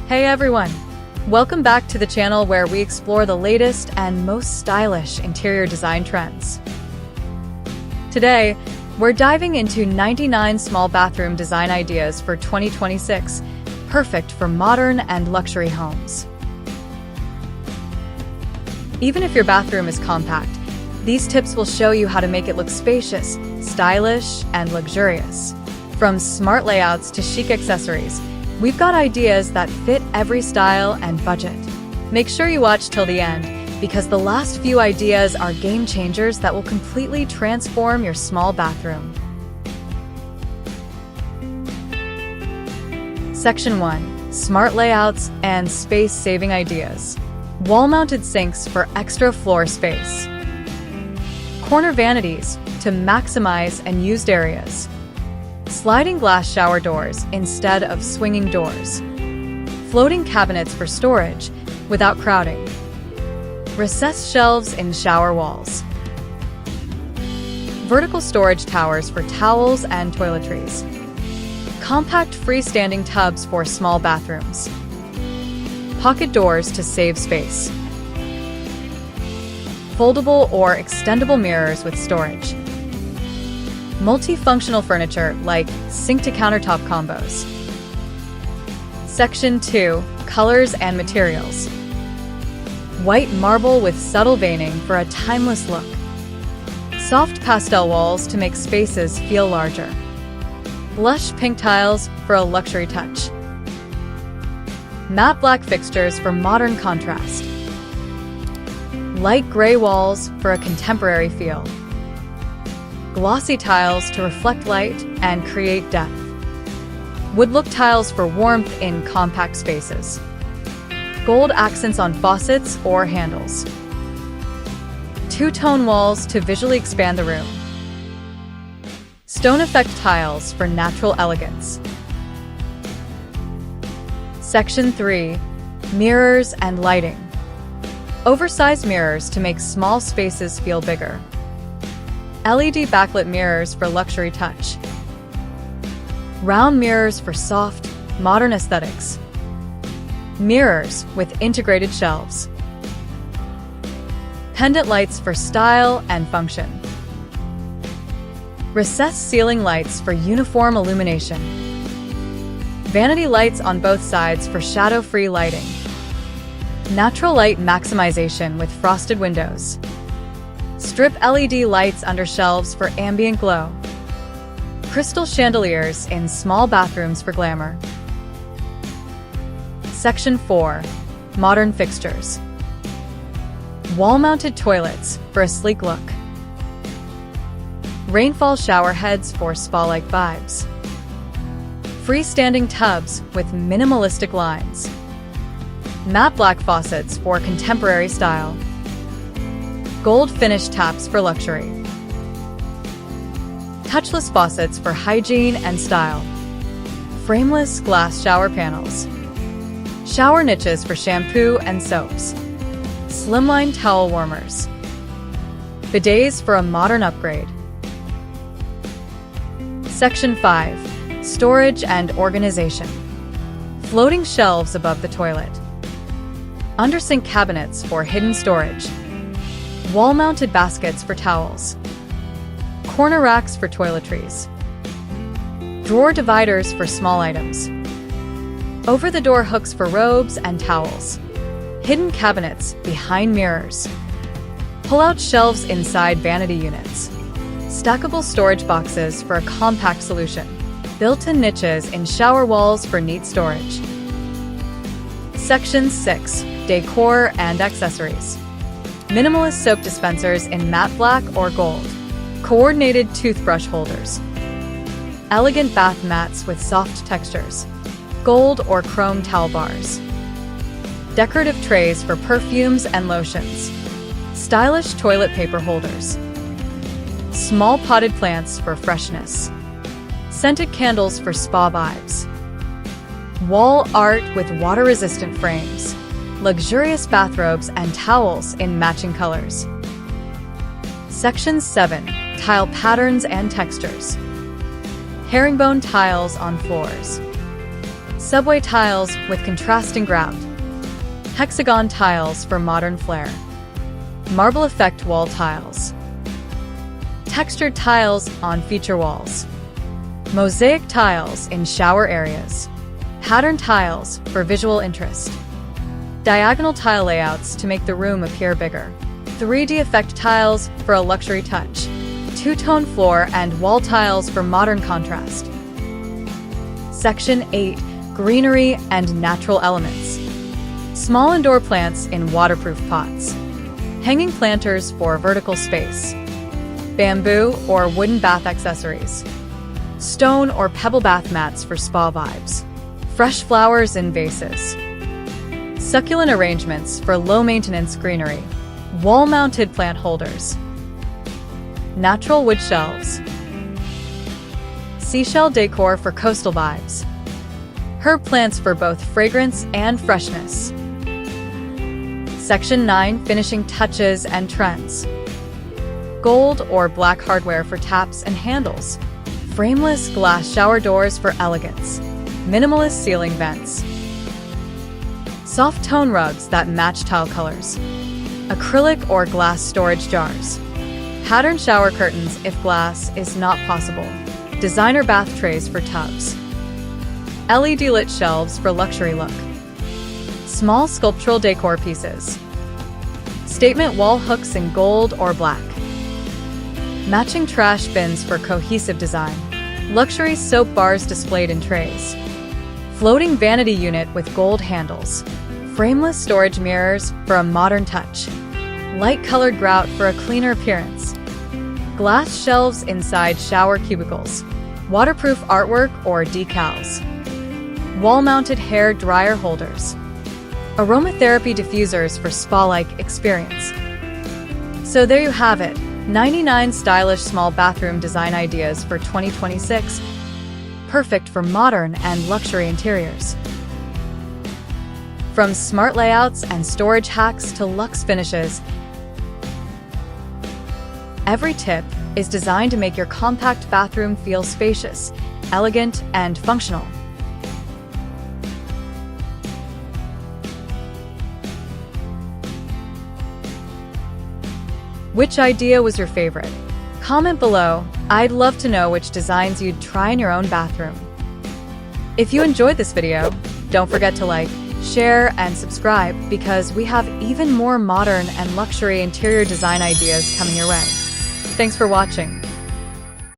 Hey everyone! Welcome back to the channel where we explore the latest and most stylish interior design trends. Today, we're diving into 99 small bathroom design ideas for 2026, perfect for modern and luxury homes. Even if your bathroom is compact, these tips will show you how to make it look spacious, stylish, and luxurious. From smart layouts to chic accessories, we've got ideas that fit every style and budget. Make sure you watch till the end, because the last few ideas are game changers that will completely transform your small bathroom. Section 1. Smart layouts and space-saving ideas. Wall-mounted sinks for extra floor space. Corner vanities to maximize unused areas. Sliding glass shower doors instead of swinging doors. Floating cabinets for storage without crowding. Recessed shelves in shower walls. Vertical storage towers for towels and toiletries. Compact freestanding tubs for small bathrooms. Pocket doors to save space. Foldable or extendable mirrors with storage. Multifunctional furniture like sink-to-countertop combos. Section 2. Colors and materials. White marble with subtle veining for a timeless look. Soft pastel walls to make spaces feel larger. Lush pink tiles for a luxury touch. Matte black fixtures for modern contrast. Light gray walls for a contemporary feel. Glossy tiles to reflect light and create depth. Wood look tiles for warmth in compact spaces. Gold accents on faucets or handles. Two-tone walls to visually expand the room. Stone effect tiles for natural elegance. Section 3. Mirrors and lighting. Oversized mirrors to make small spaces feel bigger. LED backlit mirrors for luxury touch. Round mirrors for soft, modern aesthetics. Mirrors with integrated shelves. Pendant lights for style and function. Recessed ceiling lights for uniform illumination. Vanity lights on both sides for shadow-free lighting. Natural light maximization with frosted windows. Strip LED lights under shelves for ambient glow. Crystal chandeliers in small bathrooms for glamour. Section 4. Modern fixtures. Wall-mounted toilets for a sleek look. Rainfall shower heads for spa-like vibes. Freestanding tubs with minimalistic lines. Matte black faucets for contemporary style. Gold finish taps for luxury. Touchless faucets for hygiene and style. Frameless glass shower panels. Shower niches for shampoo and soaps. Slimline towel warmers. Bidets for a modern upgrade. Section 5. Storage and organization. Floating shelves above the toilet. Undersink cabinets for hidden storage. Wall-mounted baskets for towels. Corner racks for toiletries. Drawer dividers for small items. Over-the-door hooks for robes and towels. Hidden cabinets behind mirrors. Pull-out shelves inside vanity units. Stackable storage boxes for a compact solution. Built-in niches in shower walls for neat storage. Section 6. Decor and accessories. Minimalist soap dispensers in matte black or gold. Coordinated toothbrush holders. Elegant bath mats with soft textures. Gold or chrome towel bars. Decorative trays for perfumes and lotions. Stylish toilet paper holders. Small potted plants for freshness. Scented candles for spa vibes. Wall art with water-resistant frames. Luxurious bathrobes and towels in matching colors. Section 7. Tile patterns and textures. Herringbone tiles on floors. Subway tiles with contrasting ground. Hexagon tiles for modern flair. Marble effect wall tiles. Textured tiles on feature walls. Mosaic tiles in shower areas. Pattern tiles for visual interest. Diagonal tile layouts to make the room appear bigger. 3D effect tiles for a luxury touch. Two-tone floor and wall tiles for modern contrast. Section 8. Greenery and natural elements. Small indoor plants in waterproof pots. Hanging planters for vertical space. Bamboo or wooden bath accessories. Stone or pebble bath mats for spa vibes. Fresh flowers in vases. Succulent arrangements for low-maintenance greenery. Wall-mounted plant holders. Natural wood shelves. Seashell decor for coastal vibes. Herb plants for both fragrance and freshness. Section 9. Finishing touches and trends. Gold or black hardware for taps and handles. Frameless glass shower doors for elegance. Minimalist ceiling vents. Soft tone rugs that match tile colors. Acrylic or glass storage jars. Patterned shower curtains if glass is not possible. Designer bath trays for tubs. LED lit shelves for luxury look. Small sculptural decor pieces. Statement wall hooks in gold or black. Matching trash bins for cohesive design. Luxury soap bars displayed in trays. Floating vanity unit with gold handles. Frameless storage mirrors for a modern touch. Light-colored grout for a cleaner appearance. Glass shelves inside shower cubicles. Waterproof artwork or decals. Wall-mounted hair dryer holders. Aromatherapy diffusers for spa-like experience. So there you have it, 99 stylish small bathroom design ideas for 2026. Perfect for modern and luxury interiors. From smart layouts and storage hacks to luxe finishes, every tip is designed to make your compact bathroom feel spacious, elegant, and functional. Which idea was your favorite? Comment below. I'd love to know which designs you'd try in your own bathroom. If you enjoyed this video, don't forget to like, share, and subscribe because we have even more modern and luxury interior design ideas coming your way. Thanks for watching.